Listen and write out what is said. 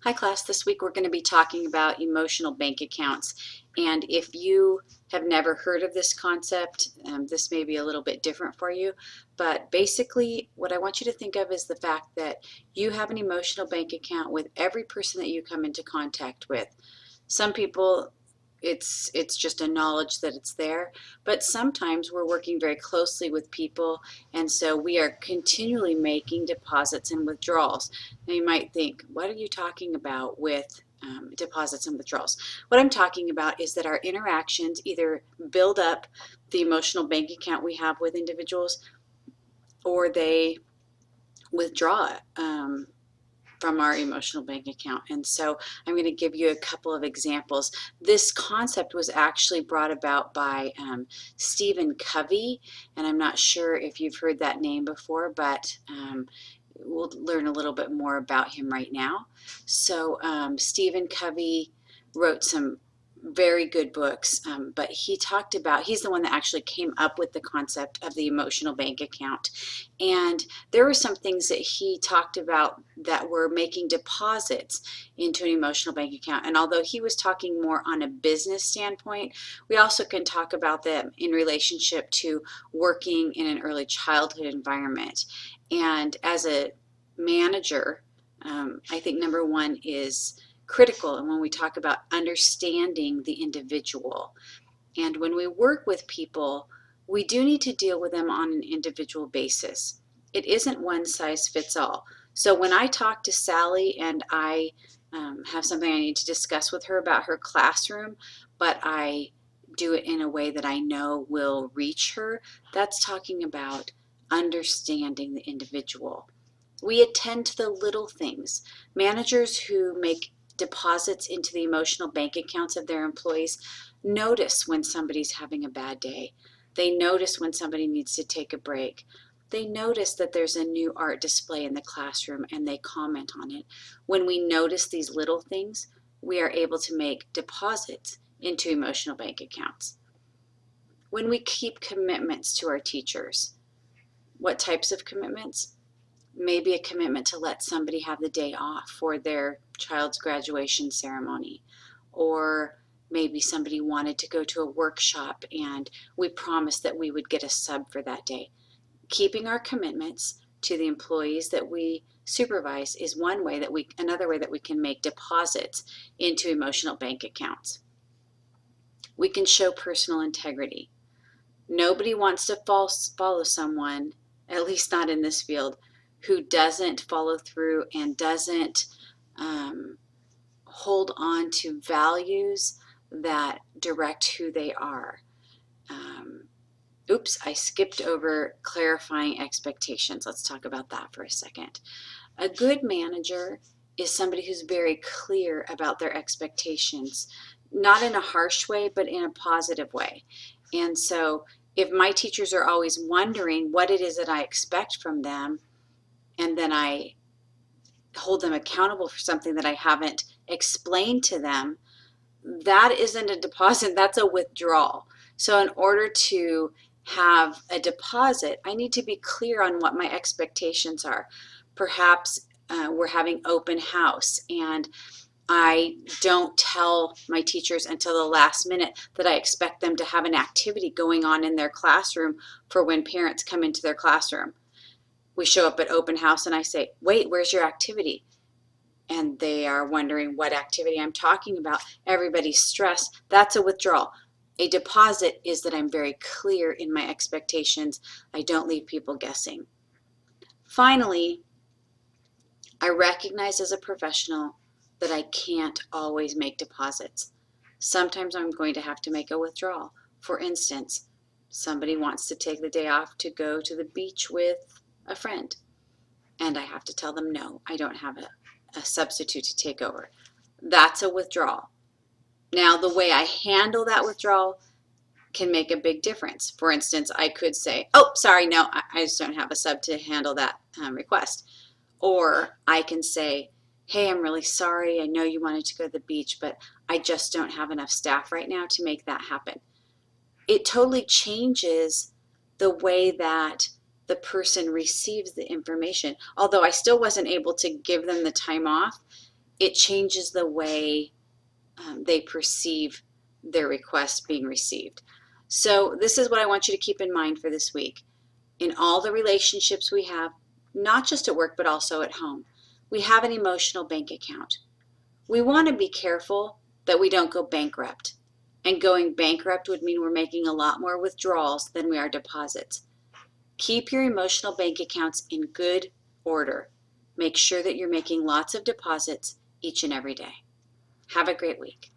Hi class, this week we're going to be talking about emotional bank accounts. And if you have never heard of this concept, this may be a little bit different for you. But basically what I want you to think of is the fact that you have an emotional bank account with every person that you come into contact with. Some people, it's just a knowledge that it's there, but sometimes we're working very closely with people, and so we are continually making deposits and withdrawals. Now you might think, what are you talking about with deposits and withdrawals? What I'm talking about is that our interactions either build up the emotional bank account we have with individuals, or they withdraw from our emotional bank account. And so I'm going to give you a couple of examples. This concept was actually brought about by Stephen Covey, and I'm not sure if you've heard that name before, but we'll learn a little bit more about him right now. So Stephen Covey wrote some very good books, but he's the one that actually came up with the concept of the emotional bank account. And there were some things that he talked about that were making deposits into an emotional bank account. And although he was talking more on a business standpoint, we also can talk about them in relationship to working in an early childhood environment. And as a manager, I think number one is critical. And when we talk about understanding the individual, and when we work with people, we do need to deal with them on an individual basis. It isn't one size fits all. So when I talk to Sally and I have something I need to discuss with her about her classroom, but I do it in a way that I know will reach her, that's talking about understanding the individual. We attend to the little things. Managers who make deposits into the emotional bank accounts of their employees notice when somebody's having a bad day. They notice when somebody needs to take a break. They notice that there's a new art display in the classroom and they comment on it. When we notice these little things, we are able to make deposits into emotional bank accounts. When we keep commitments to our teachers, what types of commitments? Maybe a commitment to let somebody have the day off for their child's graduation ceremony, or maybe somebody wanted to go to a workshop and we promised that we would get a sub for that day. Keeping our commitments to the employees that we supervise is another way that we can make deposits into emotional bank accounts. We can show personal integrity. Nobody wants to follow someone, at least not in this field, who doesn't follow through and doesn't hold on to values that direct who they are. Oops, I skipped over clarifying expectations. Let's talk about that for a second. A good manager is somebody who's very clear about their expectations, not in a harsh way, but in a positive way. And so if my teachers are always wondering what it is that I expect from them, and then I hold them accountable for something that I haven't explained to them, that isn't a deposit, that's a withdrawal. So in order to have a deposit, I need to be clear on what my expectations are. Perhaps we're having open house and I don't tell my teachers until the last minute that I expect them to have an activity going on in their classroom for when parents come into their classroom. We show up at open house and I say, wait, where's your activity? And they are wondering what activity I'm talking about. Everybody's stressed. That's a withdrawal. A deposit is that I'm very clear in my expectations. I don't leave people guessing. Finally, I recognize as a professional that I can't always make deposits. Sometimes I'm going to have to make a withdrawal. For instance, somebody wants to take the day off to go to the beach with a friend, and I have to tell them no, I don't have a substitute to take over. That's a withdrawal. Now, the way I handle that withdrawal can make a big difference. For instance, I could say, oh, sorry, no, I just don't have a sub to handle that request. Or I can say, hey, I'm really sorry. I know you wanted to go to the beach, but I just don't have enough staff right now to make that happen. It totally changes the way that the person receives the information. Although I still wasn't able to give them the time off, it changes the way they perceive their requests being received. So this is what I want you to keep in mind for this week. In all the relationships we have, not just at work but also at home, we have an emotional bank account. We want to be careful that we don't go bankrupt. And going bankrupt would mean we're making a lot more withdrawals than we are deposits. Keep your emotional bank accounts in good order. Make sure that you're making lots of deposits each and every day. Have a great week.